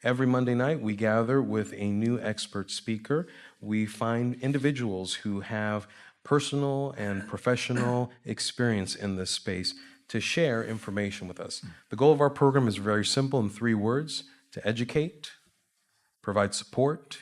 Every Monday night, we gather with a new expert speaker. We find individuals who have personal and professional experience in this space to share information with us. The goal of our program is very simple in 3 words: to educate, provide support,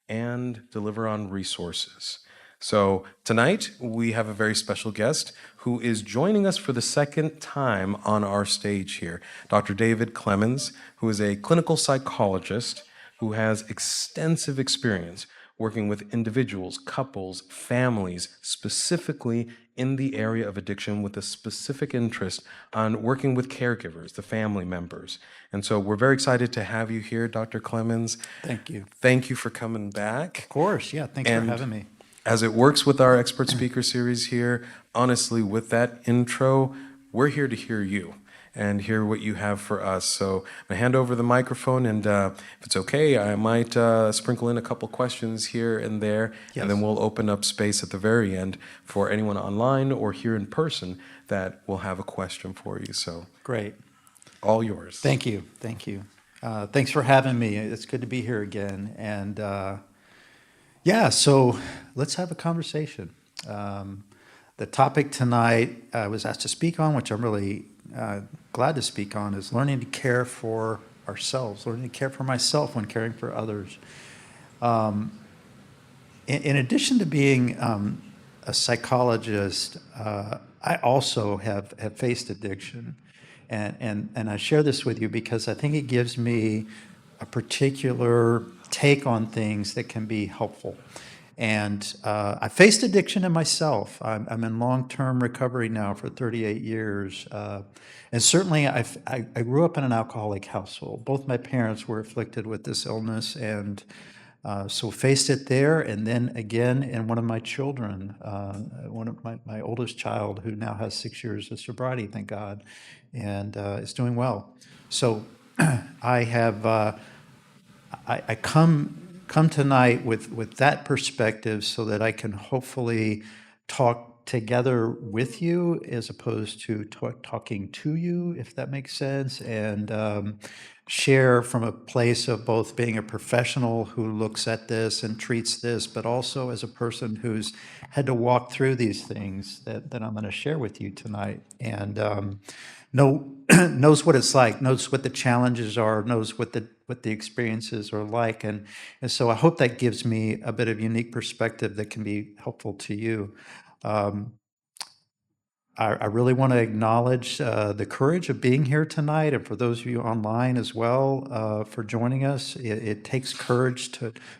and deliver on resources. So tonight we have a very special guest who is joining us for the second time on our stage here, Dr. David Clemons, who is a clinical psychologist who has extensive experience working with individuals, couples, families, specifically in the area of addiction with a specific interest on working with caregivers, the family members. And so we're very excited to have you here, Dr. Clemons. Thank you. Thank you for coming back. Of course, yeah, thanks for having me. As it works with our expert speaker series here, honestly, with that intro, we're here to hear you and hear what you have for us. So I'm gonna hand over the microphone, and if it's okay, I might sprinkle in a couple questions here and there, Yes. and then we'll open up space at the very end for anyone online or here in person that will have a question for you. So Great. all yours. Thank you. Thank you. Thanks for having me. It's good to be here again. And yeah, so let's have a conversation. The topic tonight I was asked to speak on, which I'm really glad to speak on, is learning to care for ourselves, learning to care for myself when caring for others. In addition to being a psychologist, I also have faced addiction. And I share this with you because I think it gives me a particular take on things that can be helpful. And I faced addiction in myself. I'm in long-term recovery now for 38 years. And certainly I grew up in an alcoholic household. Both my parents were afflicted with this illness, and so faced it there, and then again in one of my children, one of my oldest child, who now has 6 years of sobriety, thank God, and is doing well. So I have I come tonight with that perspective so that I can hopefully talk together with you as opposed to talking to you, if that makes sense, and share from a place of both being a professional who looks at this and treats this, but also as a person who's had to walk through these things that I'm going to share with you tonight, and knows what it's like, knows what the challenges are, knows what the experiences are like, and so I hope that gives me a bit of unique perspective that can be helpful to you. I really want to acknowledge the courage of being here tonight, and for those of you online as well, for joining us. It takes courage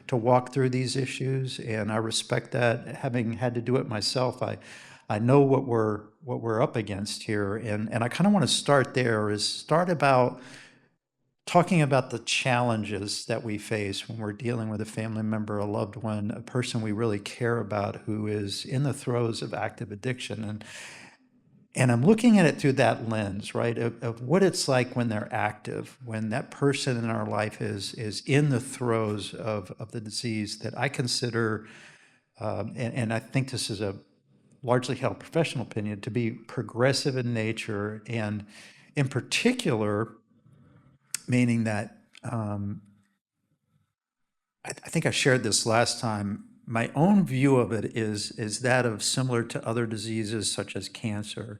to walk through these issues, and I respect that. Having had to do it myself, I know what we're up against here, and I kind of want to start about talking about the challenges that we face when we're dealing with a family member, a loved one, a person we really care about who is in the throes of active addiction. And I'm looking at it through that lens, right, of what it's like when they're active, when that person in our life is in the throes of the disease that I consider, and I think this is a largely held professional opinion, to be progressive in nature, and in particular, meaning that I think I shared this last time. My own view of it is that of similar to other diseases such as cancer.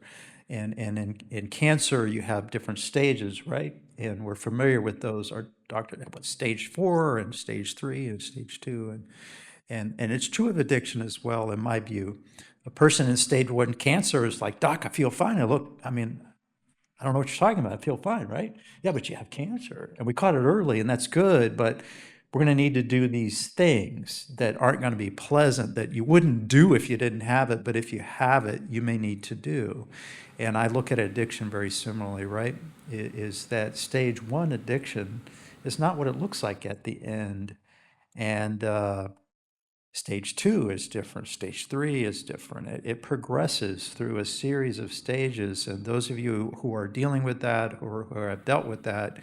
And in cancer, you have different stages, right? And we're familiar with those. Our doctor, what, stage 4 and stage 3 and stage 2. And it's true of addiction as well, in my view. A person in stage 1 cancer is like, "Doc, I feel fine. I don't know what you're talking about. I feel fine, right?" "Yeah, but you have cancer. And we caught it early, and that's good, but we're going to need to do these things that aren't going to be pleasant, that you wouldn't do if you didn't have it, but if you have it, you may need to do." And I look at addiction very similarly, right? Is that stage 1 addiction is not what it looks like at the end. And stage 2 is different. Stage 3 is different. It progresses through a series of stages. And those of you who are dealing with that or who have dealt with that,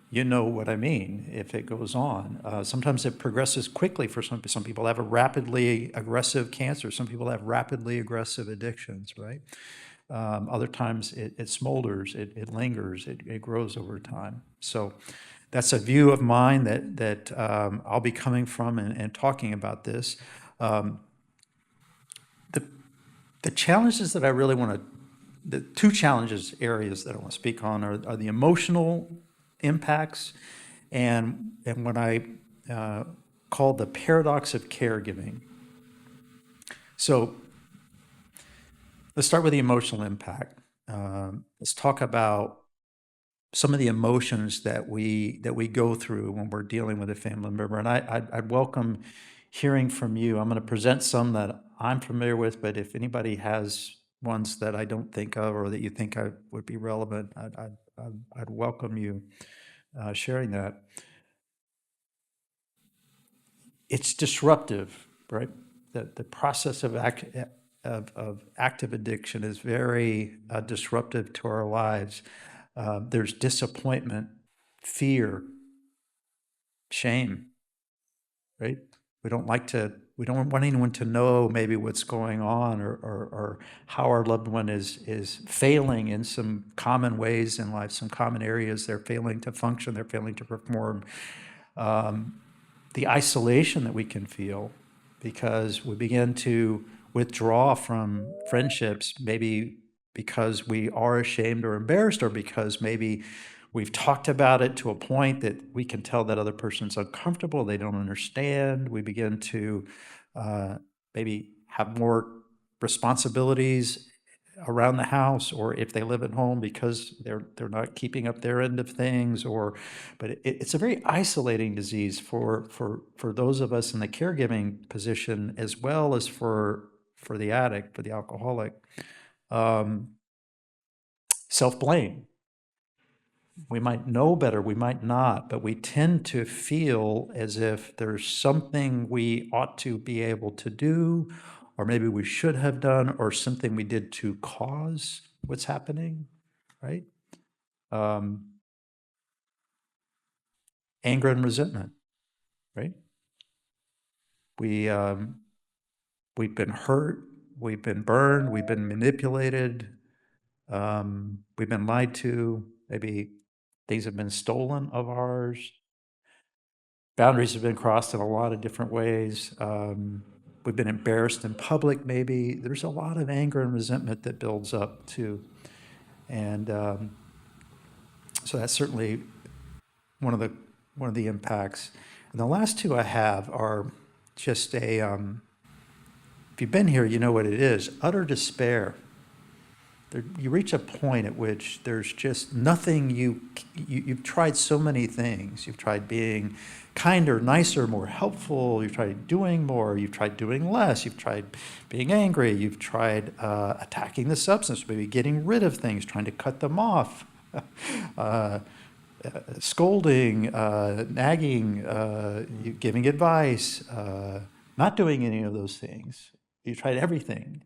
you know what I mean, if it goes on. Sometimes it progresses quickly for some people have a rapidly aggressive cancer. Some people have rapidly aggressive addictions, right? Other times it smolders, it lingers, it grows over time. So that's a view of mine that I'll be coming from and talking about this. Um, the challenges that I really want to, the two challenges areas that I want to speak on are the emotional impacts and what I call the paradox of caregiving. So let's start with the emotional impact. Let's talk about some of the emotions that we go through when we're dealing with a family member. And I'd welcome hearing from you. I'm going to present some that I'm familiar with, but if anybody has ones that I don't think of or that you think I would be relevant, I'd welcome you sharing that. It's disruptive, right? The process of active addiction is very disruptive to our lives. There's disappointment, fear, shame, right? We don't want anyone to know maybe what's going on or how our loved one is failing in some common ways in life, some common areas. They're failing to function, they're failing to perform. The isolation that we can feel because we begin to withdraw from friendships, maybe because we are ashamed or embarrassed, or because maybe we've talked about it to a point that we can tell that other person's uncomfortable, they don't understand. We begin to maybe have more responsibilities around the house, or if they live at home because they're not keeping up their end of things, but it's a very isolating disease for those of us in the caregiving position, as well as for the addict, for the alcoholic. Self-blame. We might know better, we might not, but we tend to feel as if there's something we ought to be able to do, or maybe we should have done, or something we did to cause what's happening, right? Anger and resentment, right? We've been hurt, we've been burned, we've been manipulated, we've been lied to, maybe things have been stolen of ours. Boundaries have been crossed in a lot of different ways. We've been embarrassed in public, maybe. There's a lot of anger and resentment that builds up, too. And so that's certainly one of the impacts. And the last two I have are just if you've been here, you know what it is, utter despair. You reach a point at which there's just nothing you've tried so many things. You've tried being kinder, nicer, more helpful. You've tried doing more. You've tried doing less. You've tried being angry. You've tried attacking the substance, maybe getting rid of things, trying to cut them off, scolding, nagging, giving advice, not doing any of those things. You've tried everything.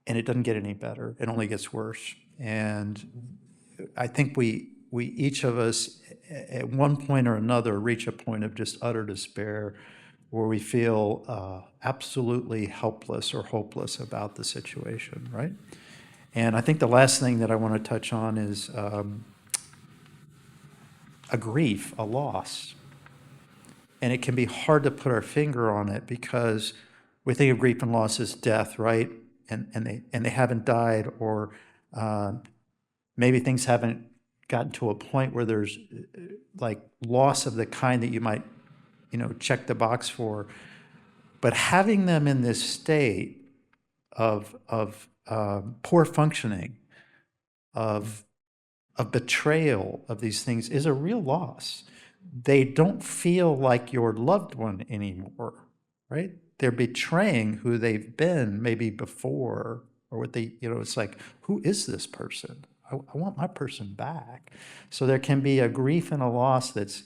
And it doesn't get any better. It only gets worse. And I think we each of us at one point or another reach a point of just utter despair where we feel absolutely helpless or hopeless about the situation, right? And I think the last thing that I want to touch on is a grief, a loss. And it can be hard to put our finger on it because we think of grief and loss as death, right? And they haven't died, or maybe things haven't gotten to a point where there's like loss of the kind that you might, check the box for. But having them in this state of poor functioning, of betrayal of these things is a real loss. They don't feel like your loved one anymore, right? They're betraying who they've been maybe before, or what they, it's like, who is this person? I want my person back. So there can be a grief and a loss that's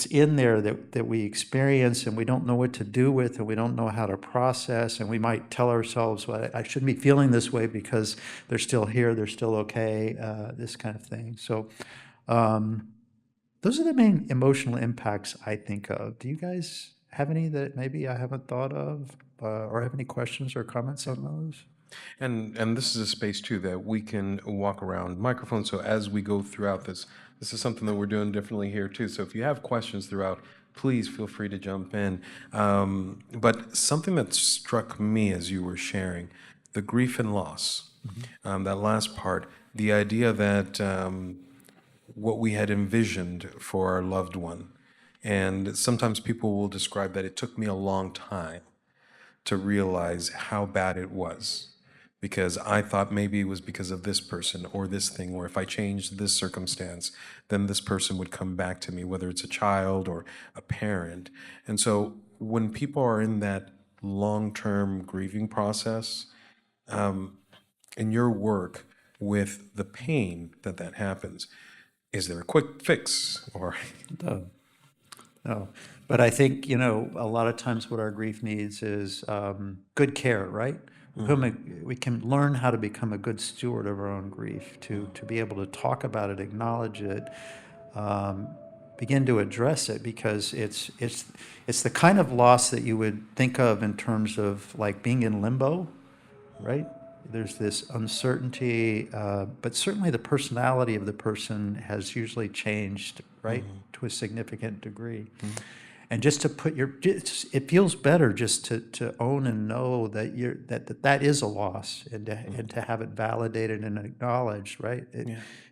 in there that we experience, and we don't know what to do with, and we don't know how to process, and we might tell ourselves, well, I shouldn't be feeling this way because they're still here, they're still okay, this kind of thing. So those are the main emotional impacts I think of. Do you guys have any that maybe I haven't thought of, or have any questions or comments on those? And this is a space too that we can walk around microphones. So as we go throughout this, this is something that we're doing differently here too. So if you have questions throughout, please feel free to jump in. But something that struck me as you were sharing, the grief and loss, that last part, the idea that what we had envisioned for our loved one. And sometimes people will describe that it took me a long time to realize how bad it was because I thought maybe it was because of this person or this thing, or if I changed this circumstance, then this person would come back to me, whether it's a child or a parent. And so when people are in that long term grieving process, in your work with the pain that happens, is there a quick fix or No, but I think, a lot of times what our grief needs is good care, right? We can learn how to become a good steward of our own grief, to be able to talk about it, acknowledge it, begin to address it, because it's the kind of loss that you would think of in terms of like being in limbo, right? There's this uncertainty, but certainly the personality of the person has usually changed, right, to a significant degree. And just to put it feels better just to own and know that that is a loss, and to have it validated and acknowledged, right?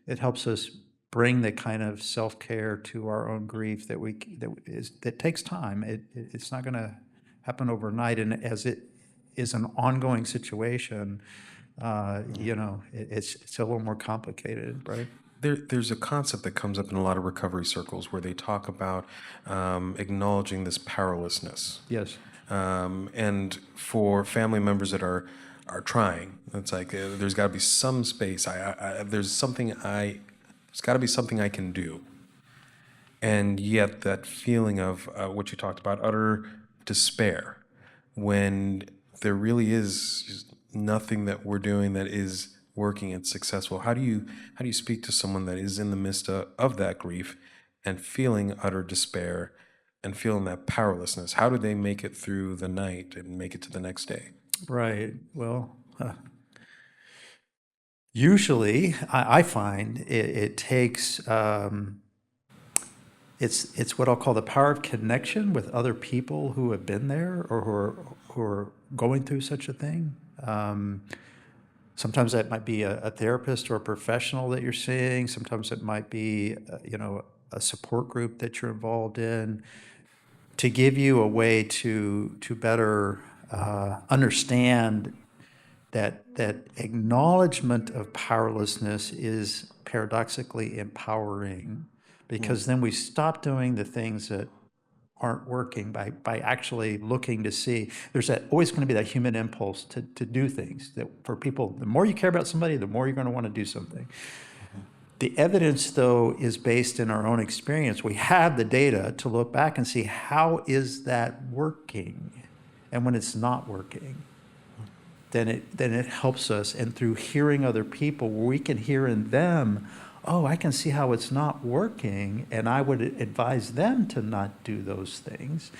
It helps us bring the kind of self-care to our own grief that takes time. It's not going to happen overnight, and as it is an ongoing situation, it's a little more complicated, right? there's a concept that comes up in a lot of recovery circles where they talk about acknowledging this powerlessness. Yes. And for family members that are trying, it's like there's got to be some space. There's got to be something I can do. And yet that feeling of what you talked about, utter despair, when there really is nothing that we're doing that is working and successful. How do you speak to someone that is in the midst of that grief and feeling utter despair and feeling that powerlessness? How do they make it through the night and make it to the next day? Right. Well, usually I find it takes it's what I'll call the power of connection with other people who have been there, or who are going through such a thing. Sometimes that might be a therapist or a professional that you're seeing. Sometimes it might be, a support group that you're involved in, to give you a way to better understand that acknowledgement of powerlessness is paradoxically empowering, because then we stop doing the things that aren't working by actually looking to see. There's always going to be that human impulse to do things that, for people, the more you care about somebody, the more you're going to want to do something. The evidence, though, is based in our own experience. We have the data to look back and see, how is that working? And when it's not working, then it helps us. And through hearing other people, we can hear in them, oh, I can see how it's not working, and I would advise them to not do those things.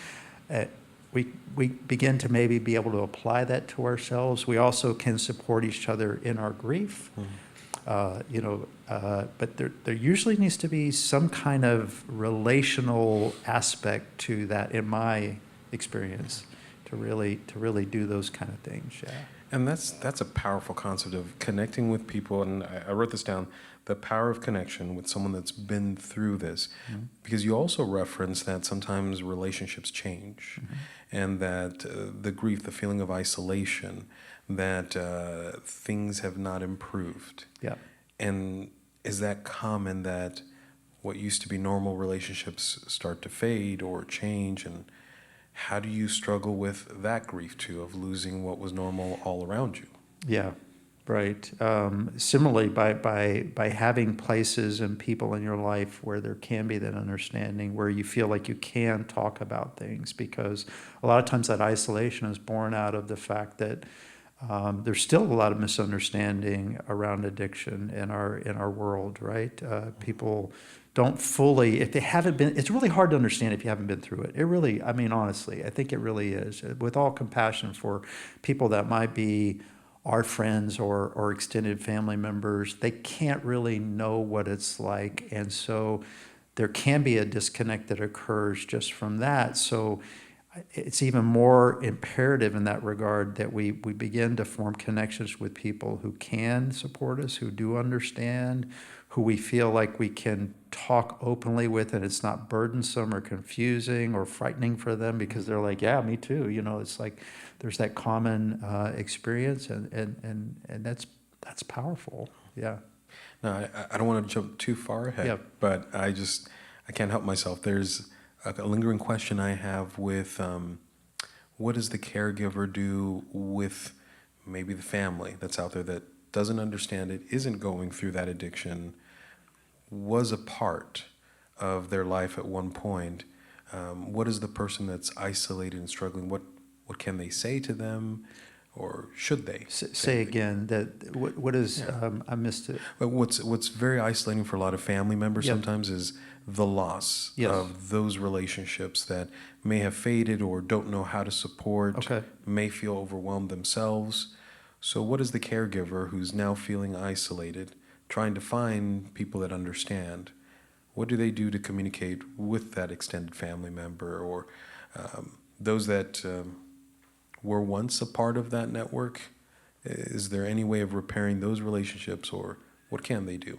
We begin to maybe be able to apply that to ourselves. We also can support each other in our grief. But there usually needs to be some kind of relational aspect to that, in my experience, to really do those kind of things. Yeah. And that's a powerful concept of connecting with people. And I wrote this down: the power of connection with someone that's been through this. Because you also reference that sometimes relationships change, and that the grief, the feeling of isolation, that things have not improved. Yeah. And is that common, that what used to be normal relationships start to fade or change? And how do you struggle with that grief too, of losing what was normal all around you? Yeah, right. Similarly, by having places and people in your life where there can be that understanding, where you feel like you can talk about things, because a lot of times that isolation is born out of the fact that there's still a lot of misunderstanding around addiction in our world, right? People don't fully, if they haven't been, it's really hard to understand if you haven't been through it. It really, I mean, honestly, I think it really is. With all compassion for people that might be our friends or extended family members, they can't really know what it's like. And so there can be a disconnect that occurs just from that. So it's even more imperative in that regard that we begin to form connections with people who can support us, who do understand, who we feel like we can talk openly with, and it's not burdensome or confusing or frightening for them because they're like, yeah, me too. You know, it's like there's that common experience, and that's powerful. Yeah. Now, I don't want to jump too far ahead, Yeah. but I can't help myself. There's a lingering question I have with what does the caregiver do with maybe the family that's out there that doesn't understand it, isn't going through that addiction, was a part of their life at one point. What is the person that's isolated and struggling? What can they say to them, or should they Say again that what is I missed it. But what's very isolating for a lot of family members Yep. sometimes is the loss Yes. of those relationships that may have faded or don't know how to support, Okay. may feel overwhelmed themselves. So what is the caregiver who's now feeling isolated, trying to find people that understand? What do they do to communicate with that extended family member or those that were once a part of that network? Is there any way of repairing those relationships, or what can they do?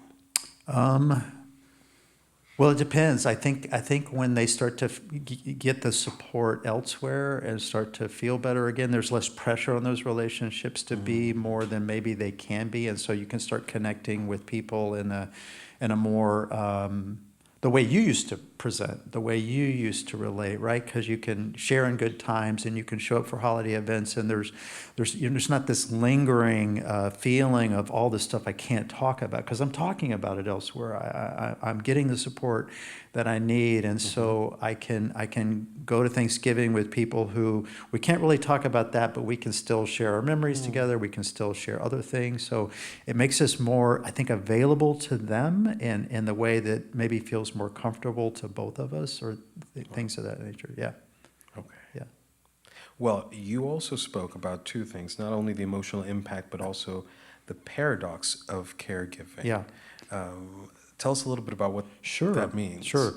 Well, it depends. I think when they start to get the support elsewhere and start to feel better again, there's less pressure on those relationships to be more than maybe they can be, and so you can start connecting with people in a more the way you used to present, the way you used to relate, right? Because you can share in good times and you can show up for holiday events, and there's not this lingering feeling of all this stuff I can't talk about because I'm talking about it elsewhere. I'm getting the support that I need, and so I can go to Thanksgiving with people who we can't really talk about that, but we can still share our memories together. We can still share other things. So it makes us more, I think, available to them in the way that maybe feels more comfortable to both of us, or things of that nature. Yeah. Okay. Yeah. Well, you also spoke about two things, not only the emotional impact, but also the paradox of caregiving. Yeah. Tell us a little bit about what Sure. that means. Sure.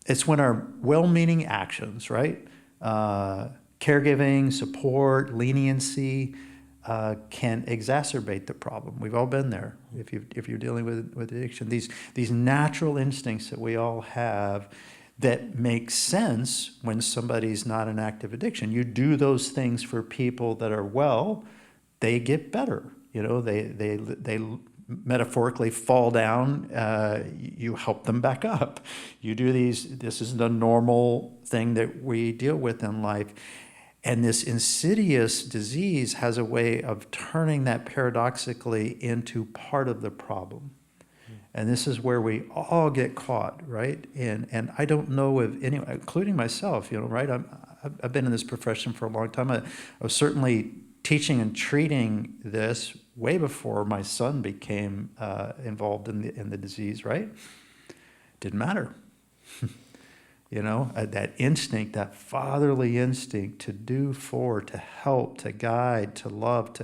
It's when our well-meaning actions, right? Caregiving, support, leniency can exacerbate the problem. We've all been there. If you're dealing with addiction, these natural instincts that we all have that make sense when somebody's not in active addiction. You do those things for people that are well, they get better. You know, they metaphorically fall down, you help them back up. You do this is the normal thing that we deal with in life. And this insidious disease has a way of turning that paradoxically into part of the problem. And this is where we all get caught, right? And I don't know of anyone, including myself, you know, right? I've been in this profession for a long time. I was certainly teaching and treating this way before my son became involved in the disease, right? Didn't matter. You know, that instinct, that fatherly instinct to do for, to help, to guide, to love,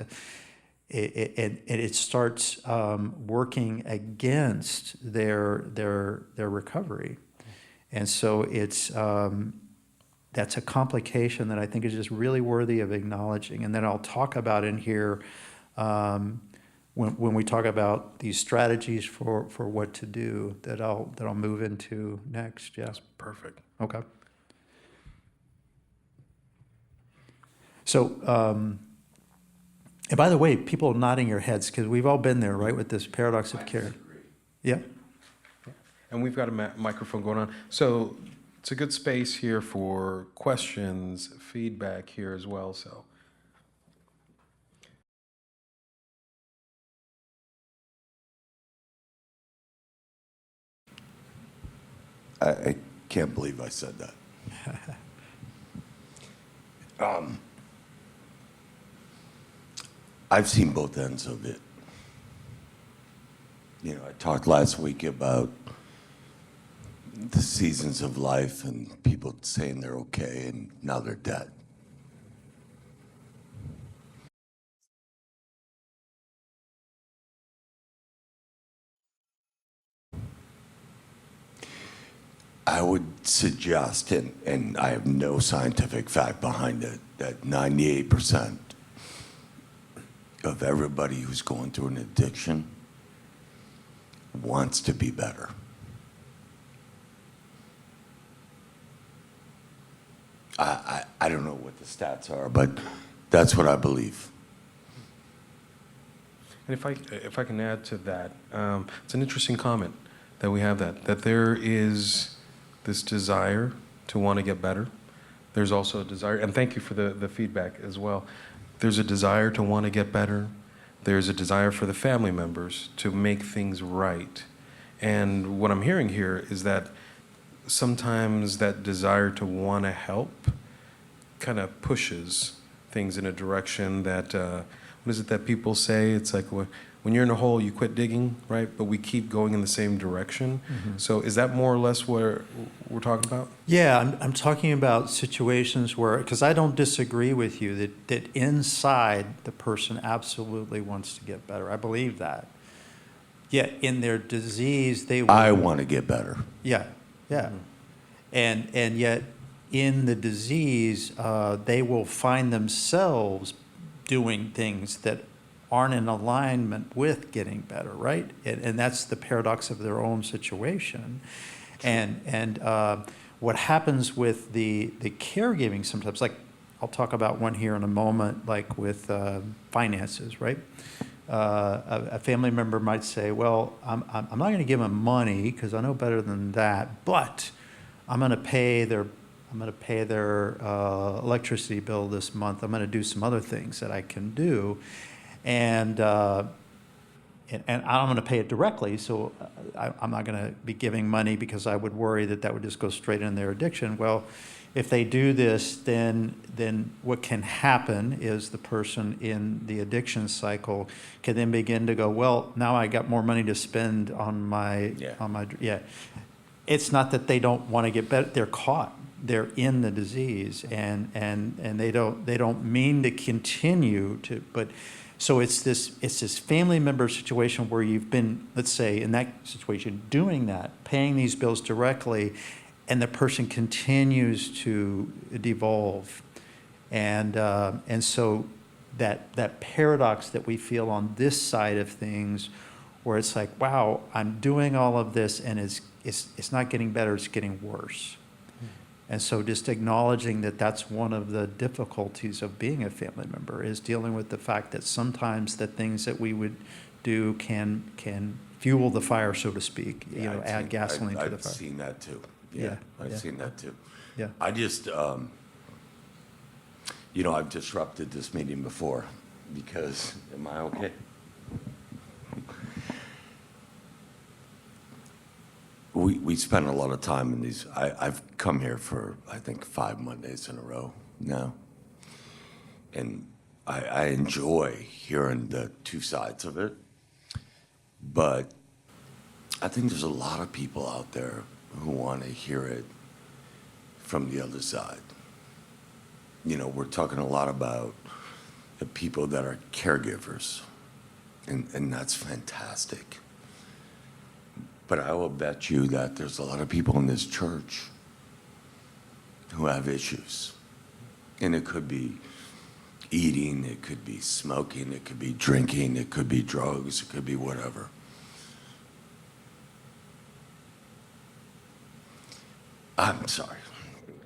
it starts working against their recovery. And so that's a complication that I think is just really worthy of acknowledging. And then I'll talk about in here when we talk about these strategies for what to do that I'll move into next. Yeah. That's perfect. Okay. So, and by the way, people nodding your heads because we've all been there, right, with this paradox of care. Yeah. And we've got a microphone going on. So it's a good space here for questions, feedback here as well. So. I can't believe I said that. I've seen both ends of it. You know, I talked last week about the seasons of life and people saying they're okay and now they're dead. I would suggest, and I have no scientific fact behind it, that 98% of everybody who's going through an addiction wants to be better. I don't know what the stats are, but that's what I believe. And if I can add to that, it's an interesting comment that we have that there is this desire to want to get better. There's also a desire, and thank you for the feedback as well. There's a desire to want to get better. There's a desire for the family members to make things right. And what I'm hearing here is that sometimes that desire to want to help kind of pushes things in a direction that, what is it that people say? It's like when you're in a hole, you quit digging, right? But we keep going in the same direction. Mm-hmm. So is that more or less what we're talking about? Yeah, I'm talking about situations where, because I don't disagree with you, that inside the person absolutely wants to get better. I believe that. Yet in their disease, I want to get better. Yeah, yeah. Mm-hmm. And yet in the disease, they will find themselves doing things that aren't in alignment with getting better, right? And that's the paradox of their own situation. And what happens with the caregiving sometimes, like I'll talk about one here in a moment, like with finances, right? A family member might say, well, I'm not going to give them money because I know better than that, but I'm going to pay their electricity bill this month. I'm going to do some other things that I can do, and I'm going to pay it directly. So I'm not going to be giving money because I would worry that would just go straight in their addiction. Well, if they do this, then what can happen is the person in the addiction cycle can then begin to go, well, now I got more money to spend on my. It's not that they don't want to get better; they're caught. They're in the disease, and they don't mean to continue to. But so it's this family member situation where you've been, let's say, in that situation, doing that, paying these bills directly, and the person continues to devolve, and so that paradox that we feel on this side of things, where it's like, wow, I'm doing all of this, and it's not getting better; it's getting worse. And so just acknowledging that that's one of the difficulties of being a family member is dealing with the fact that sometimes the things that we would do can fuel the fire, so to speak, add gasoline to the fire. I've seen that too. I've seen that too. Yeah. I just, I've disrupted this meeting before because, am I okay? We spend a lot of time in these. I've come here for, I think, 5 Mondays in a row now. And I enjoy hearing the two sides of it. But I think there's a lot of people out there who want to hear it from the other side. We're talking a lot about the people that are caregivers, and that's fantastic. But I will bet you that there's a lot of people in this church who have issues. And it could be eating, it could be smoking, it could be drinking, it could be drugs, it could be whatever. I'm sorry.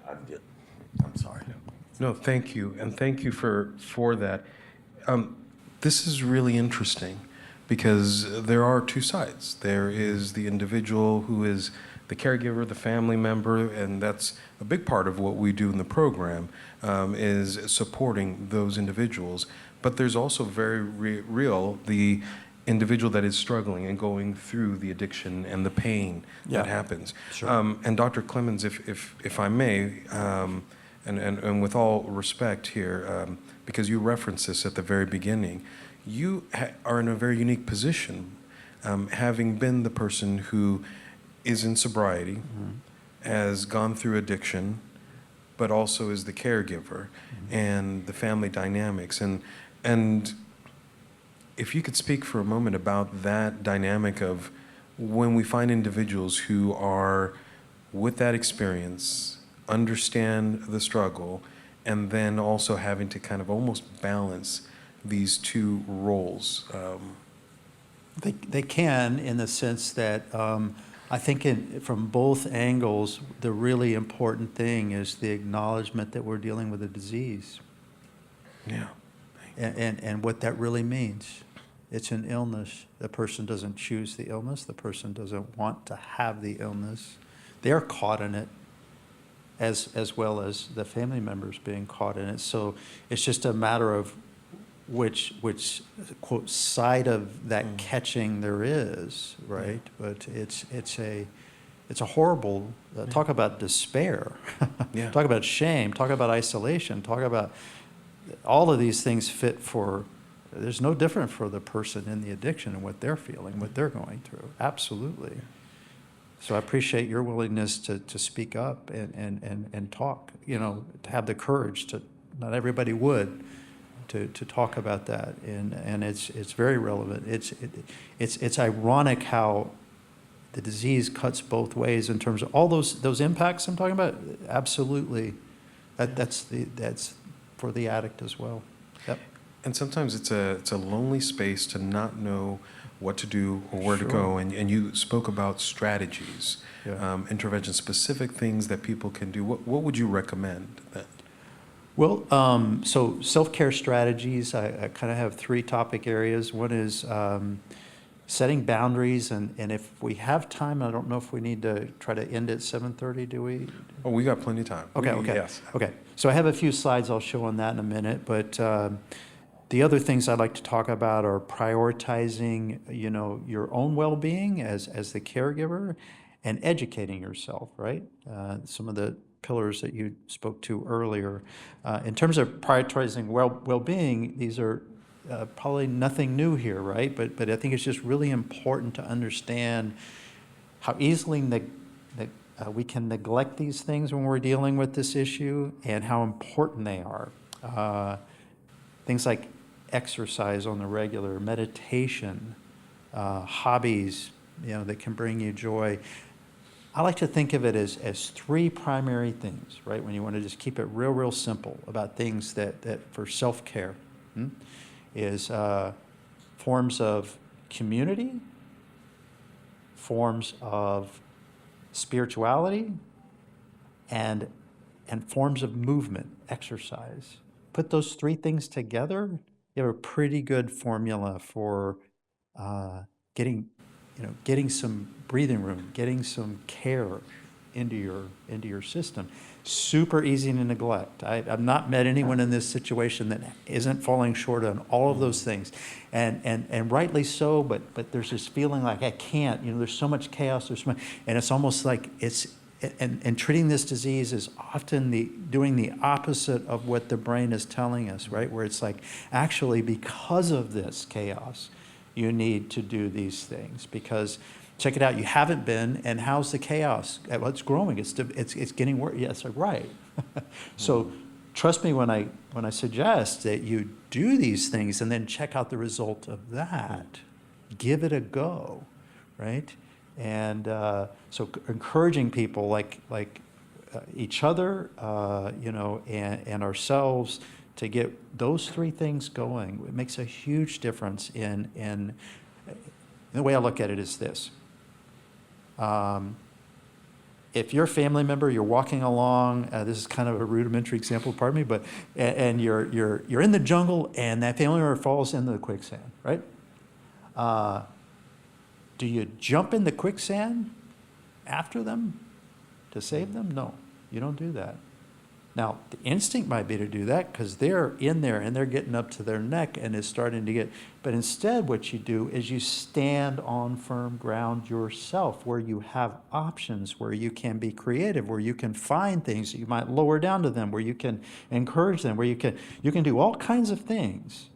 I'm sorry. No, thank you, and thank you for that. This is really interesting because there are two sides. There is the individual who is the caregiver, the family member, and that's a big part of what we do in the program, is supporting those individuals. But there's also very real the individual that is struggling and going through the addiction and the pain that happens. Sure. And Dr. Clemons, if I may, and with all respect here, because you referenced this at the very beginning, you are in a very unique position, having been the person who is in sobriety, has gone through addiction, but also is the caregiver and the family dynamics. And if you could speak for a moment about that dynamic of when we find individuals who are with that experience, understand the struggle, and then also having to kind of almost balance these two roles. They can, in the sense that I think from both angles, the really important thing is the acknowledgement that we're dealing with a disease Yeah. and what that really means. It's an illness. The person doesn't choose the illness. The person doesn't want to have the illness. They're caught in it as well as the family members being caught in it. So it's just a matter of which quote side of that catching there is, right? But it's a horrible talk about despair, Yeah. talk about shame, talk about isolation, talk about all of these things fit for. There's no different for the person in the addiction and what they're feeling, what they're going through. Absolutely. So I appreciate your willingness to speak up and talk. To have the courage to. Not everybody would. To talk about that, and it's very relevant. It's ironic how the disease cuts both ways in terms of all those impacts I'm talking about. Absolutely, that's for the addict as well. Yep. And sometimes it's a lonely space to not know what to do or where to Sure. go. And you spoke about strategies, Yeah. intervention, specific things that people can do. What would you recommend then? Well, so self-care strategies, I kind of have three topic areas. One is setting boundaries, and if we have time, I don't know if we need to try to end at 7:30, do we? Oh, we got plenty of time. Okay. Yes. Okay. So I have a few slides I'll show on that in a minute, but the other things I'd like to talk about are prioritizing, your own well-being as the caregiver, and educating yourself, right? Some of the pillars that you spoke to earlier. In terms of prioritizing well-being, these are probably nothing new here, right? But I think it's just really important to understand how easily we can neglect these things when we're dealing with this issue, and how important they are. Things like exercise on the regular, meditation, hobbies, that can bring you joy. I like to think of it as three primary things, right? When you want to just keep it real simple about things that for self-care is forms of community, forms of spirituality, and forms of movement, exercise. Put those three things together, you have a pretty good formula for getting some breathing room, getting some care into your system. Super easy to neglect. I've not met anyone in this situation that isn't falling short on all of those things, and rightly so. But there's this feeling like I can't. There's so much chaos. And it's almost like and treating this disease is often doing the opposite of what the brain is telling us, right? Where it's like, actually, because of this chaos, you need to do these things, because check it out, you haven't been, and how's the chaos? Well, it's growing. It's getting worse. Yes, right. So trust me when I suggest that you do these things and then check out the result of that. Give it a go, right? And so encouraging people like each other, and ourselves to get those three things going. It makes a huge difference in the way I look at it is this. If you're a family member, you're walking along, this is kind of a rudimentary example, pardon me, but and you're in the jungle and that family member falls into the quicksand, right? Do you jump in the quicksand after them to save them? No, you don't do that. Now, the instinct might be to do that because they're in there and they're getting up to their neck and it's starting to get, but instead what you do is you stand on firm ground yourself, where you have options, where you can be creative, where you can find things that you might lower down to them, where you can encourage them, where you can do all kinds of things.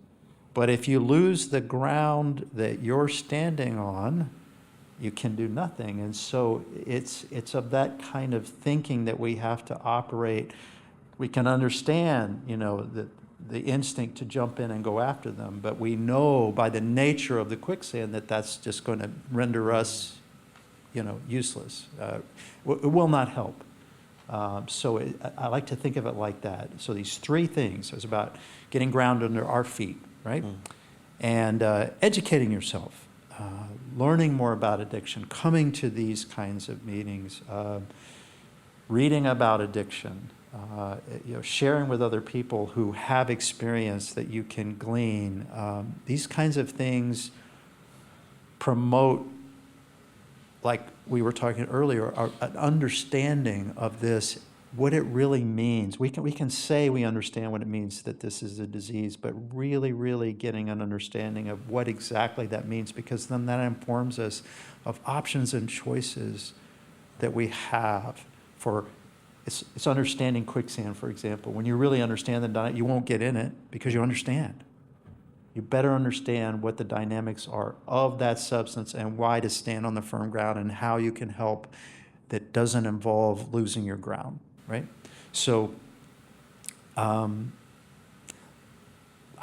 But if you lose the ground that you're standing on, you can do nothing. And so it's of that kind of thinking that we have to operate. We can understand, the instinct to jump in and go after them, but we know by the nature of the quicksand that that's just going to render us useless. It will not help. I like to think of it like that. So these three things, it's about getting ground under our feet, right? And educating yourself, learning more about addiction, coming to these kinds of meetings, reading about addiction, sharing with other people who have experience that you can glean. These kinds of things promote, like we were talking earlier, an understanding of this, what it really means. We can say we understand what it means that this is a disease, but really, really getting an understanding of what exactly that means, because then that informs us of options and choices that we have for, it's understanding quicksand, for example. When you really understand the diet, you won't get in it because you understand. You better understand what the dynamics are of that substance and why to stand on the firm ground and how you can help that doesn't involve losing your ground, right? So I'd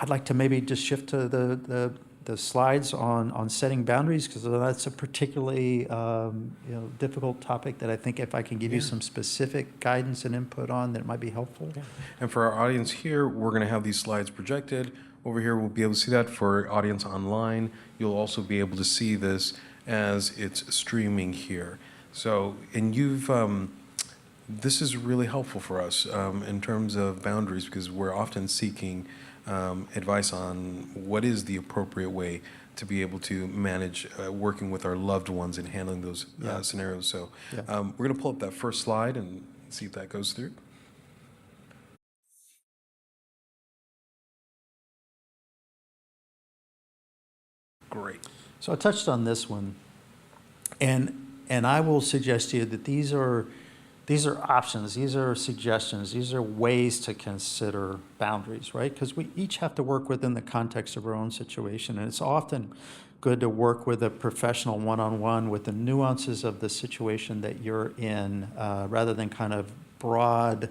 like to maybe just shift to the slides on setting boundaries, because that's a particularly difficult topic that I think if I can give you some specific guidance and input on, that might be helpful. Yeah. And for our audience here, we're going to have these slides projected. Over here, we'll be able to see that. For audience online, you'll also be able to see this as it's streaming here. So, and this is really helpful for us in terms of boundaries, because we're often seeking advice on what is the appropriate way to be able to manage working with our loved ones and handling those scenarios. So we're going to pull up that first slide and see if that goes through. Great. So I touched on this one, and I will suggest to you that these are options, these are suggestions, these are ways to consider boundaries, right? Because we each have to work within the context of our own situation, and it's often good to work with a professional one-on-one with the nuances of the situation that you're in, rather than kind of broad,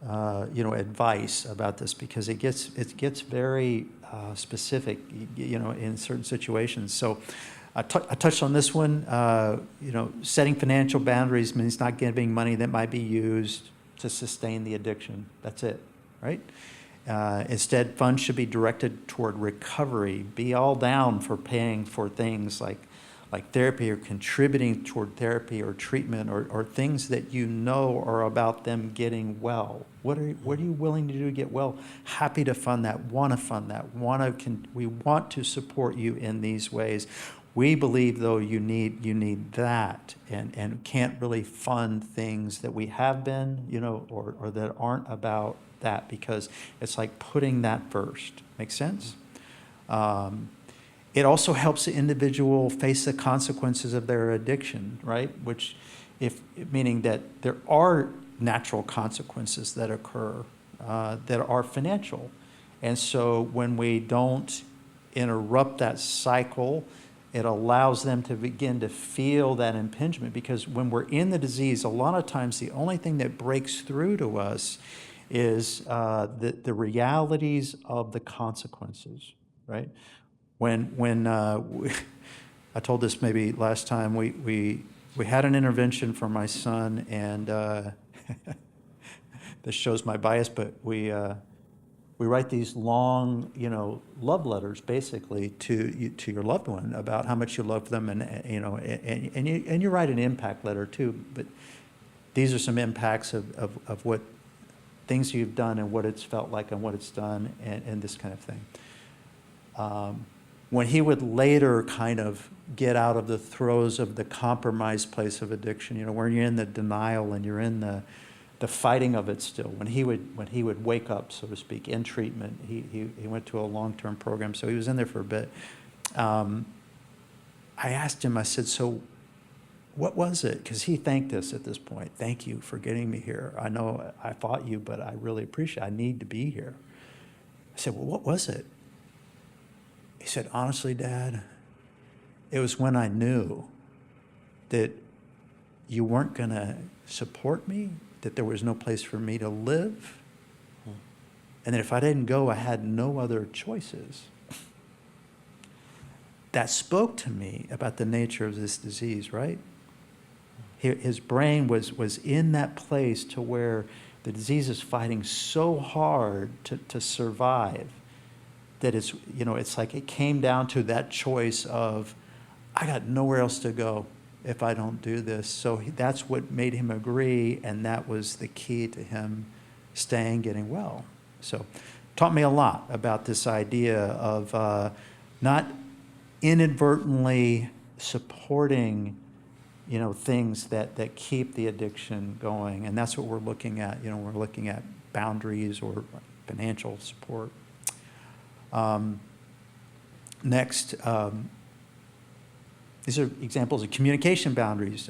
advice about this, because it gets very specific, in certain situations. So I touched on this one. Setting financial boundaries means not giving money that might be used to sustain the addiction. That's it, right? Instead, funds should be directed toward recovery. Be all down for paying for things like therapy, or contributing toward therapy or treatment, or things that are about them getting well. What are you willing to do to get well? Happy to fund that, want to fund that, we want to support you in these ways. We believe, though, you need that, and can't really fund things that we have been, or that aren't about that, because it's like putting that first. Make sense? It also helps the individual face the consequences of their addiction, right? Meaning that there are natural consequences that occur that are financial. And so when we don't interrupt that cycle, it allows them to begin to feel that impingement, because when we're in the disease, a lot of times the only thing that breaks through to us is the realities of the consequences, right? When I told this maybe last time, we had an intervention for my son, and this shows my bias, but we write these long, love letters basically to your loved one about how much you love them, and you write an impact letter too. But these are some impacts of what things you've done and what it's felt like and what it's done, and this kind of thing. When he would later kind of get out of the throes of the compromised place of addiction, where you're in the denial and you're in the fighting of it still, when he would wake up, so to speak, in treatment, he went to a long-term program, so he was in there for a bit. I asked him, I said, so what was it? Because he thanked us at this point. Thank you for getting me here. I know I fought you, but I really appreciate it. I need to be here. I said, well, what was it? He said, honestly, Dad, it was when I knew that you weren't going to support me, that there was no place for me to live, and that if I didn't go, I had no other choices. That spoke to me about the nature of this disease, right? His brain was in that place to where the disease is fighting so hard to survive that it's like it came down to that choice of, I got nowhere else to go if I don't do this. So that's what made him agree, and that was the key to him staying, getting well. So taught me a lot about this idea of not inadvertently supporting things that keep the addiction going. And that's what we're looking at. We're looking at boundaries or financial support. Next, these are examples of communication boundaries.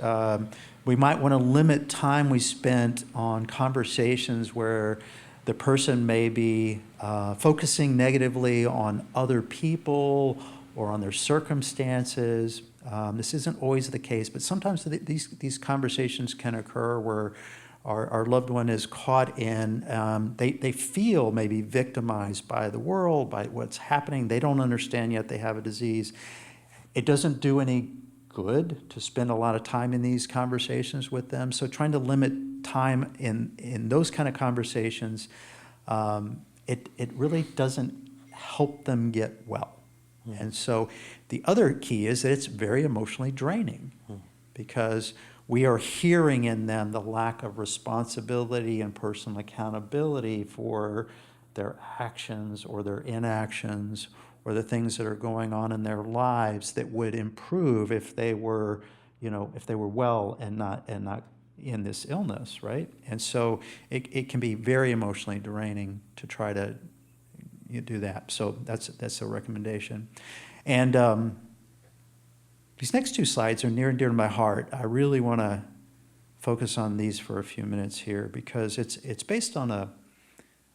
We might want to limit time we spent on conversations where the person may be focusing negatively on other people or on their circumstances. This isn't always the case, but sometimes these conversations can occur where our loved one is caught in, they feel maybe victimized by the world, by what's happening. They don't understand yet they have a disease. It doesn't do any good to spend a lot of time in these conversations with them. So trying to limit time in those kind of conversations, it really doesn't help them get well. And so the other key is that it's very emotionally draining because we are hearing in them the lack of responsibility and personal accountability for their actions or their inactions or the things that are going on in their lives that would improve if they were, if they were well and not in this illness, right? And so it can be very emotionally draining to try to do that. So that's a recommendation. And these next two slides are near and dear to my heart. I really want to focus on these for a few minutes here because it's based on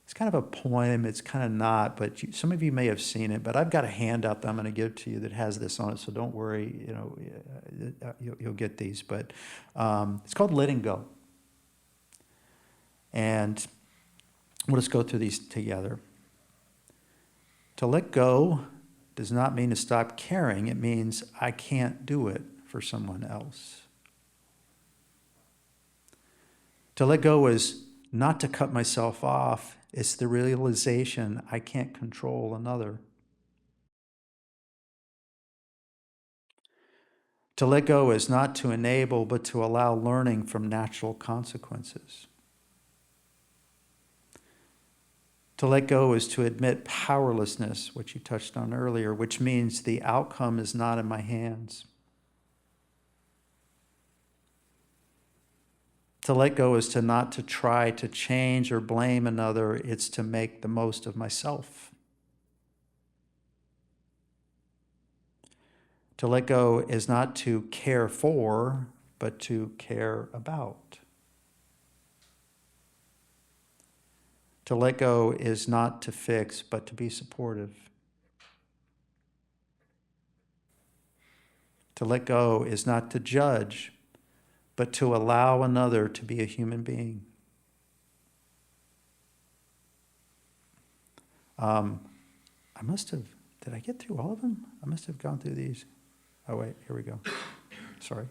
it's kind of a poem. It's kind of not, but some of you may have seen it. But I've got a handout that I'm going to give to you that has this on it, so don't worry. You'll get these. But it's called Letting Go. And we'll just go through these together. To let go does not mean to stop caring. It means I can't do it for someone else. To let go is not to cut myself off. It's the realization I can't control another. To let go is not to enable, but to allow learning from natural consequences. To let go is to admit powerlessness, which you touched on earlier, which means the outcome is not in my hands. To let go is to not to try to change or blame another, it's to make the most of myself. To let go is not to care for, but to care about. To let go is not to fix, but to be supportive. To let go is not to judge, but to allow another to be a human being. Did I get through all of them? I must have gone through these. Oh, wait, here we go. Sorry.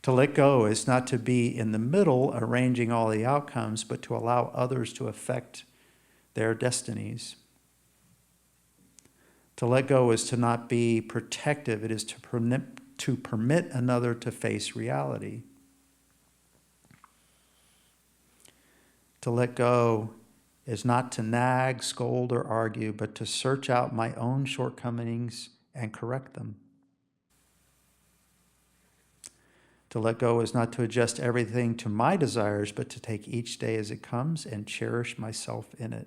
To let go is not to be in the middle arranging all the outcomes, but to allow others to affect their destinies. To let go is to not be protective. It is to permit another to face reality. To let go is not to nag, scold, or argue, but to search out my own shortcomings and correct them. To let go is not to adjust everything to my desires, but to take each day as it comes and cherish myself in it.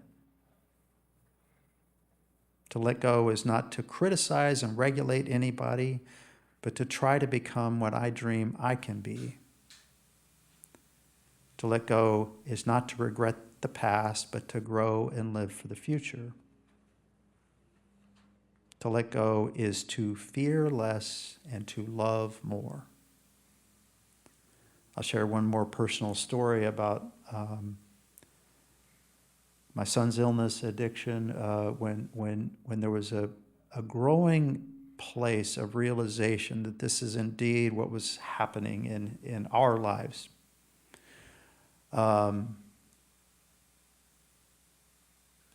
To let go is not to criticize and regulate anybody, but to try to become what I dream I can be. To let go is not to regret the past, but to grow and live for the future. To let go is to fear less and to love more. I'll share one more personal story about my son's illness, addiction. When there was a growing place of realization that this is indeed what was happening in our lives.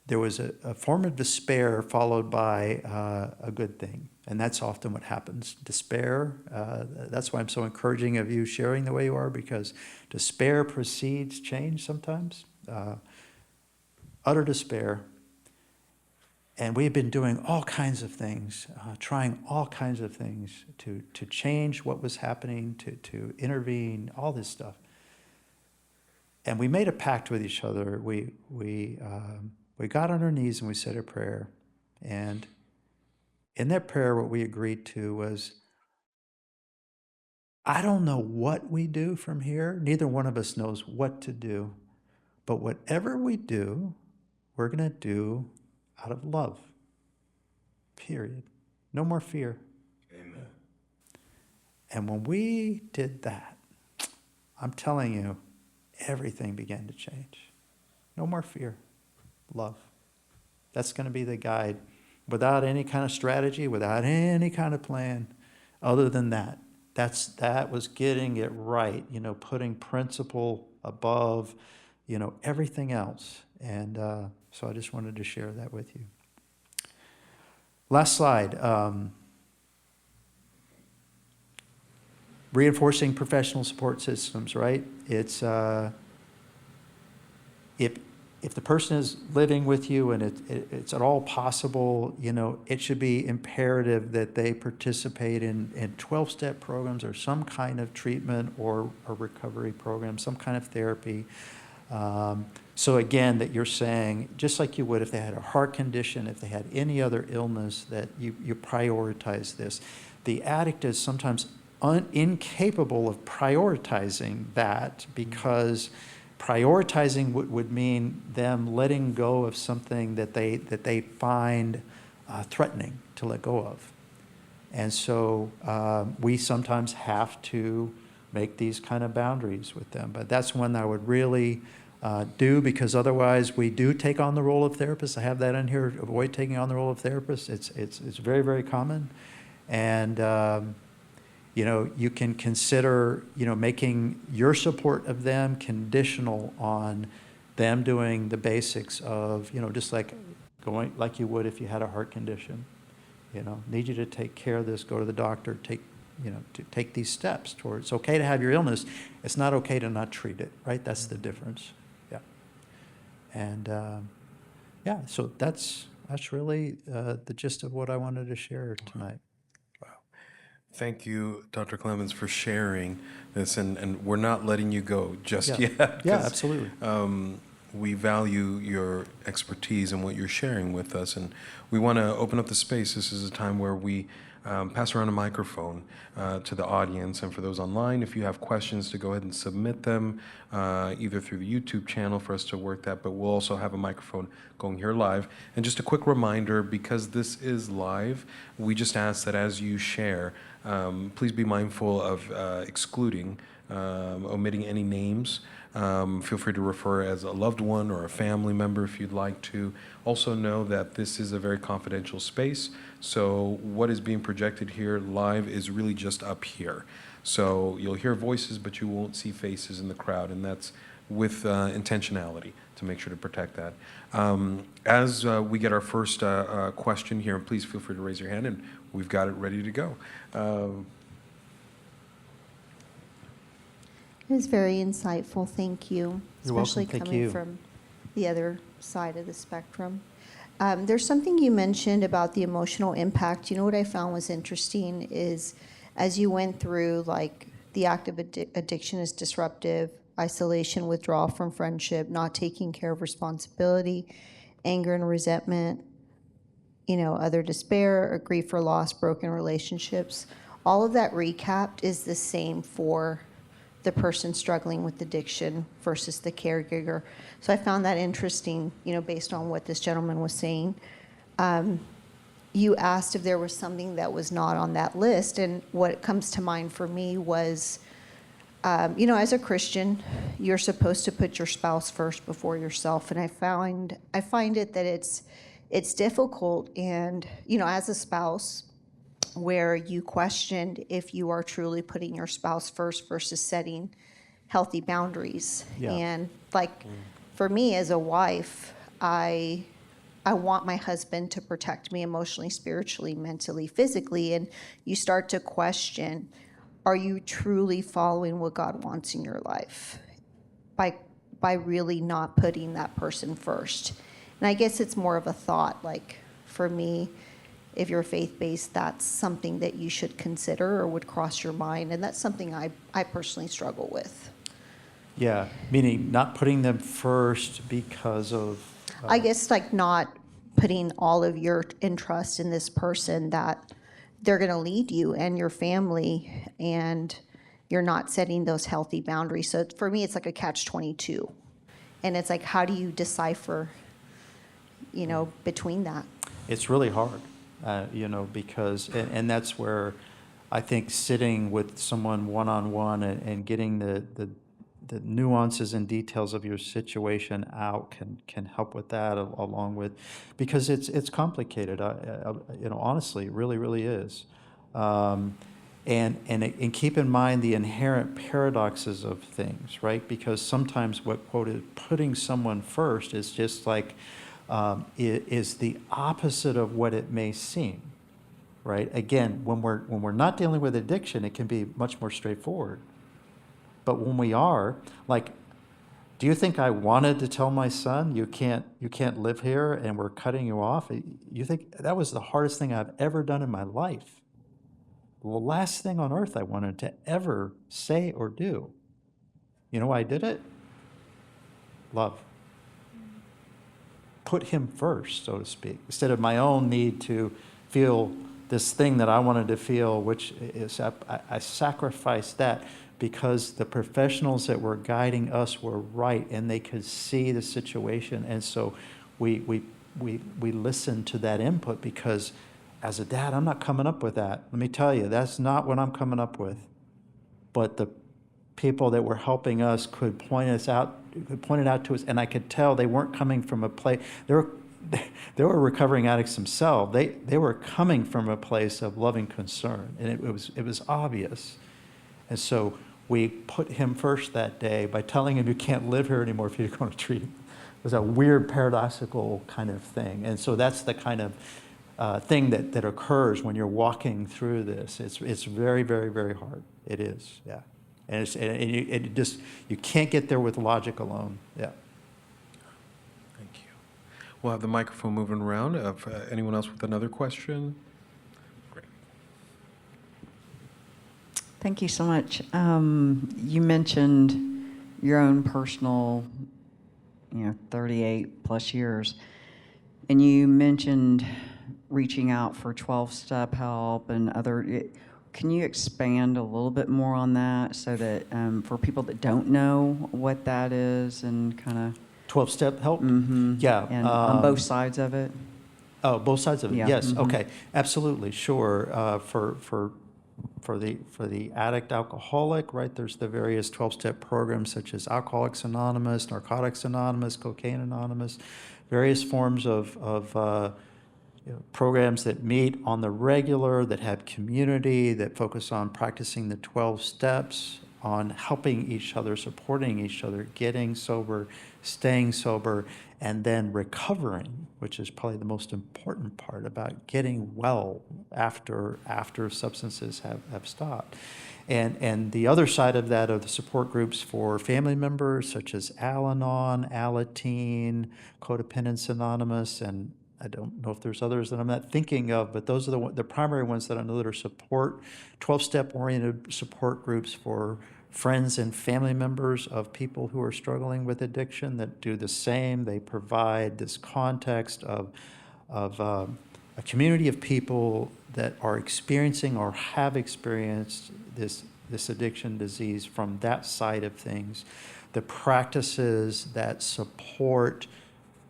There was a form of despair followed by a good thing. And that's often what happens. Despair, that's why I'm so encouraging of you sharing the way you are, because despair precedes change sometimes. Utter despair. And we've been doing all kinds of things, trying all kinds of things to change what was happening, to intervene, all this stuff. And we made a pact with each other. We got on our knees and we said a prayer. And in that prayer, what we agreed to was, I don't know what we do from here. Neither one of us knows what to do. But whatever we do, we're going to do out of love. Period. No more fear. Amen. And when we did that, I'm telling you, everything began to change. No more fear. Love. That's going to be the guide. Without any kind of strategy, without any kind of plan, other than that. That was getting it right, putting principle above, everything else. And so I just wanted to share that with you. Last slide. Reinforcing professional support systems, right? It's if the person is living with you and it's at all possible, it should be imperative that they participate in 12-step programs or some kind of treatment or a recovery program, some kind of therapy. So again, that you're saying, just like you would if they had a heart condition, if they had any other illness, that you prioritize this. The addict is sometimes incapable of prioritizing that, because prioritizing would mean them letting go of something that they find threatening to let go of. And so we sometimes have to make these kind of boundaries with them. But that's one I would really do, because otherwise we do take on the role of therapist. I have that in here, avoid taking on the role of therapist. It's very, very common. And you can consider, making your support of them conditional on them doing the basics of, just like going like you would if you had a heart condition. Need you to take care of this, go to the doctor, to take these steps towards. It's okay to have your illness. It's not okay to not treat it, right? That's the difference. Yeah. And so that's really the gist of what I wanted to share tonight. Thank you, Dr. Clemons, for sharing this, and we're not letting you go just Yeah. yet. Yeah, absolutely. We value your expertise and what you're sharing with us, and we want to open up the space. This is a time where we pass around a microphone to the audience, and for those online, if you have questions, to go ahead and submit them either through the YouTube channel for us to work that, but we'll also have a microphone going here live. And just a quick reminder, because this is live, we just ask that as you share, please be mindful of excluding, omitting any names. Feel free to refer as a loved one or a family member if you'd like to. Also know that this is a very confidential space, so what is being projected here live is really just up here. So you'll hear voices, but you won't see faces in the crowd, and that's with intentionality to make sure to protect that. As we get our first question here, please feel free to raise your hand, and we've got it ready to go. It was very insightful. Thank you. You're welcome. Especially Thank coming you. from the other side of the spectrum. There's something you mentioned about the emotional impact. What I found was interesting is, as you went through, like, the active addiction is disruptive, isolation, withdrawal from friendship, not taking care of responsibility, anger and resentment, other despair, or grief for loss, broken relationships. All of that recapped is the same for the person struggling with addiction versus the caregiver. So I found that interesting, based on what this gentleman was saying. You asked if there was something that was not on that list, and what comes to mind for me was, as a Christian, you're supposed to put your spouse first before yourself, and I find it that it's difficult, and as a spouse, where you questioned if you are truly putting your spouse first versus setting healthy boundaries. Yeah. And like for me as a wife, I want my husband to protect me emotionally, spiritually, mentally, physically. And you start to question, are you truly following what God wants in your life by really not putting that person first? And I guess it's more of a thought, like for me, if you're faith-based, that's something that you should consider or would cross your mind. And that's something I personally struggle with. Yeah, meaning not putting them first because of. I guess like not putting all of your trust in this person that they're going to lead you and your family, and you're not setting those healthy boundaries. So for me, it's like a catch-22. And it's like, how do you decipher, between that? It's really hard, because, and that's where I think sitting with someone one-on-one and getting the nuances and details of your situation out can help with that, along with, because it's complicated. Honestly, it really, really is. And keep in mind the inherent paradoxes of things, right? Because sometimes what quoted putting someone first is just like is the opposite of what it may seem, right? Again, when we're not dealing with addiction, it can be much more straightforward. But when we are, like, do you think I wanted to tell my son you can't live here and we're cutting you off? You think that was the hardest thing I've ever done in my life? The last thing on earth I wanted to ever say or do. You know why I did it? Love. Put him first, so to speak, instead of my own need to feel this thing that I wanted to feel, which is I sacrificed that because the professionals that were guiding us were right and they could see the situation. And so we listened to that input, because as a dad, I'm not coming up with that. Let me tell you, that's not what I'm coming up with. But the people that were helping us could point it out to us, and I could tell they weren't coming from a place. They were recovering addicts themselves. They were coming from a place of loving concern, and it was obvious. And so we put him first that day by telling him you can't live here anymore if you're going to treat him. It was a weird paradoxical kind of thing. And so that's the kind of thing that occurs when you're walking through this. It's very, very, very hard. It is, yeah. And you can't get there with logic alone. Yeah. Thank you. We'll have the microphone moving around. Anyone else with another question? Great. Thank you so much. You mentioned your own personal, 38 plus years, and you mentioned reaching out for 12-step help and other. Can you expand a little bit more on that, so that for people that don't know what that is and kind of 12-step help? Yeah. and on both sides of it? Oh, both sides of it. Yeah. Yes. Okay. Absolutely. Sure. For the addict alcoholic, right? There's the various 12-step programs such as Alcoholics Anonymous, Narcotics Anonymous, Cocaine Anonymous, various forms of programs that meet on the regular, that have community, that focus on practicing the 12 steps, on helping each other, supporting each other, getting sober, staying sober, and then recovering, which is probably the most important part about getting well after substances have stopped. And the other side of that are the support groups for family members, such as Al-Anon, Alateen, Codependence Anonymous, and I don't know if there's others that I'm not thinking of, but those are the primary ones that I know that are 12-step oriented support groups for friends and family members of people who are struggling with addiction that do the same. They provide this context of a community of people that are experiencing or have experienced this addiction disease from that side of things. The practices that support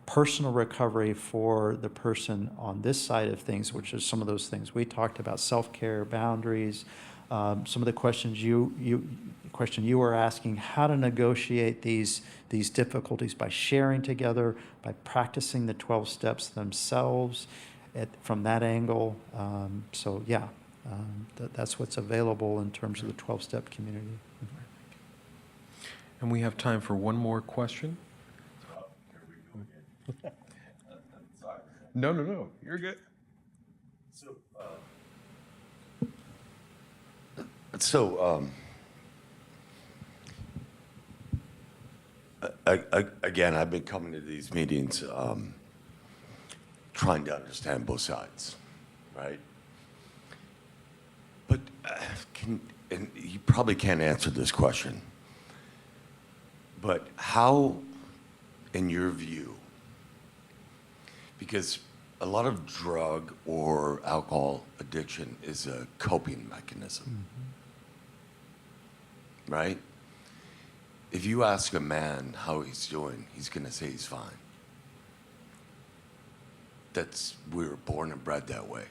personal recovery for the person on this side of things, which is some of those things we talked about: self-care, boundaries, some of the questions you were asking, how to negotiate these difficulties by sharing together, by practicing the 12 steps themselves from that angle. So yeah, That's what's available in terms of the 12-step community. And we have time for one more question. No, no, no. You're good. Again, I've been coming to these meetings trying to understand both sides, right? But and you probably can't answer this question, but how, in your view, because a lot of drug or alcohol addiction is a coping mechanism, right? If you ask a man how he's doing, he's going to say he's fine. We were born and bred that way.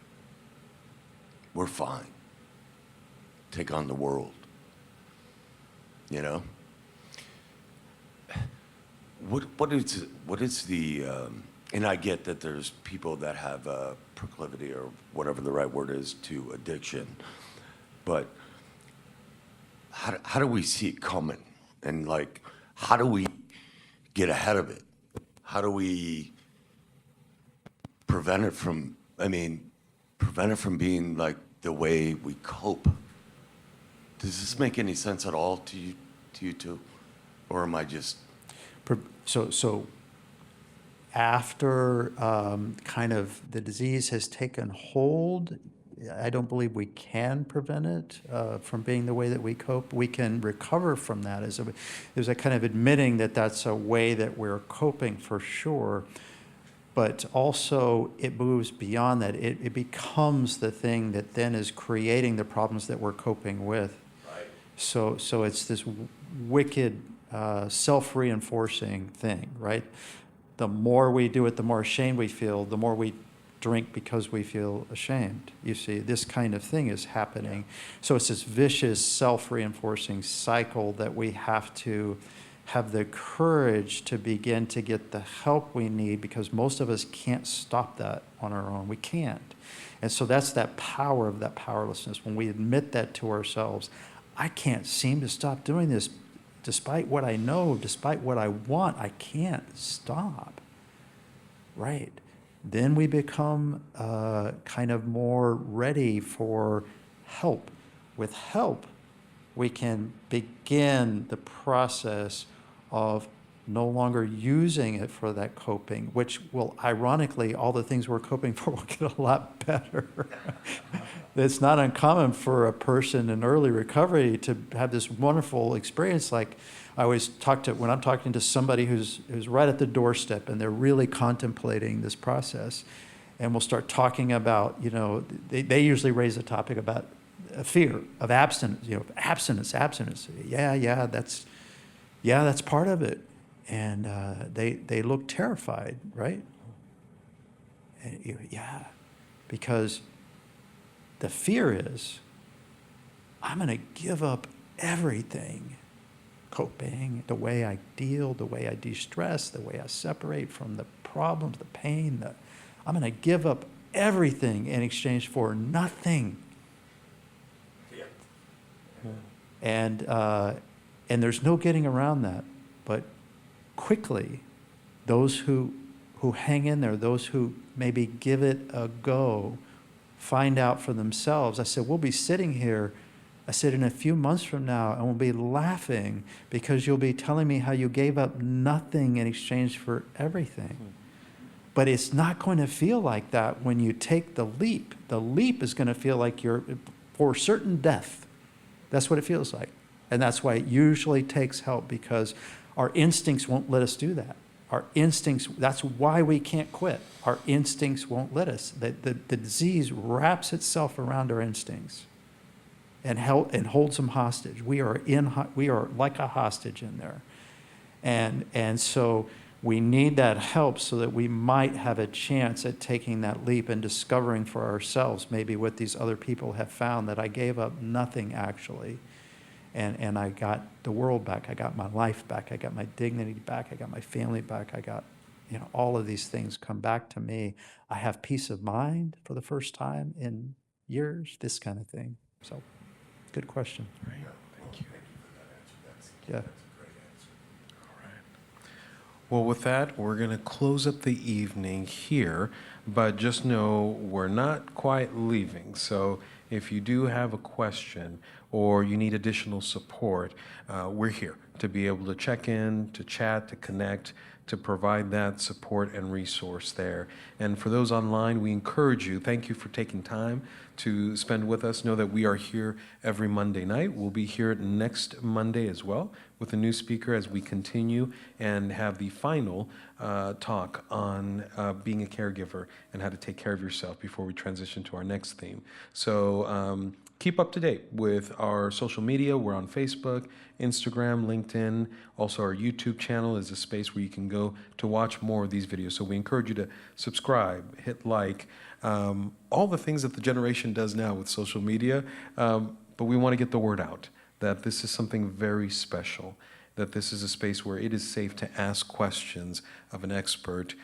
We're fine. Take on the world. You know? What is the, and I get that there's people that have a proclivity or whatever the right word is to addiction, but how do we see it coming? And like, how do we get ahead of it? How do we prevent it from being like the way we cope? Does this make any sense at all to you two? Or am I just... So after kind of the disease has taken hold, I don't believe we can prevent it from being the way that we cope. We can recover from that. There's a kind of admitting that that's a way that we're coping for sure. But also it moves beyond that. It becomes the thing that then is creating the problems that we're coping with. Right. So it's this wicked self-reinforcing thing, right? The more we do it, the more ashamed we feel, the more we drink because we feel ashamed. You see, this kind of thing is happening. So it's this vicious self-reinforcing cycle that we have to have the courage to begin to get the help we need, because most of us can't stop that on our own. We can't. And so that's that power of that powerlessness. When we admit that to ourselves, I can't seem to stop doing this. Despite what I know, despite what I want, I can't stop. Right. Then we become kind of more ready for help. With help, we can begin the process of no longer using it for that coping, which will, ironically, all the things we're coping for will get a lot better. It's not uncommon for a person in early recovery to have this wonderful experience. Like I always when I'm talking to somebody who's right at the doorstep and they're really contemplating this process, and we'll start talking about, they usually raise a topic about fear of abstinence, abstinence. Yeah, that's part of it. And they look terrified, right? And yeah, because the fear is, I'm going to give up everything. Coping, the way I deal, the way I de-stress, the way I separate from the problems, the pain. I'm going to give up everything in exchange for nothing. And there's no getting around that. But quickly, those who hang in there, those who maybe give it a go, find out for themselves. I said, we'll be sitting here, I said, in a few months from now, and we'll be laughing because you'll be telling me how you gave up nothing in exchange for everything. But it's not going to feel like that when you take the leap. The leap is going to feel like you're for certain death. That's what it feels like. And that's why it usually takes help, because our instincts won't let us do that. Our instincts, that's why we can't quit. Our instincts won't let us. The disease wraps itself around our instincts and holds them hostage. We are like a hostage in there. And so we need that help so that we might have a chance at taking that leap and discovering for ourselves maybe what these other people have found, that I gave up nothing actually. And I got the world back. I got my life back. I got my dignity back. I got my family back. I got, all of these things come back to me. I have peace of mind for the first time in years, this kind of thing. So, good question. Thank you. Yeah. Well, with that, we're going to close up the evening here, but just know we're not quite leaving. So if you do have a question or you need additional support, we're here to be able to check in, to chat, to connect, to provide that support and resource there. And for those online, we encourage you, thank you for taking time to spend with us. Know that we are here every Monday night. We'll be here next Monday as well with a new speaker as we continue and have the final talk on being a caregiver and how to take care of yourself before we transition to our next theme. So keep up to date with our social media. We're on Facebook, Instagram, LinkedIn. Also, our YouTube channel is a space where you can go to watch more of these videos. So we encourage you to subscribe, hit like, all the things that the generation does now with social media. But we want to get the word out that this is something very special, that this is a space where it is safe to ask questions of an expert,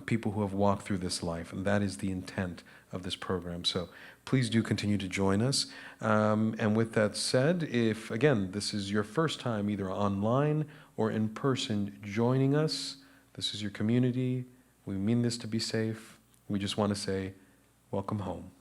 people who have walked through this life, and that is the intent of this program. So please do continue to join us. And with that said, if, again, this is your first time either online or in person joining us, this is your community. We mean this to be safe. We just want to say, welcome home.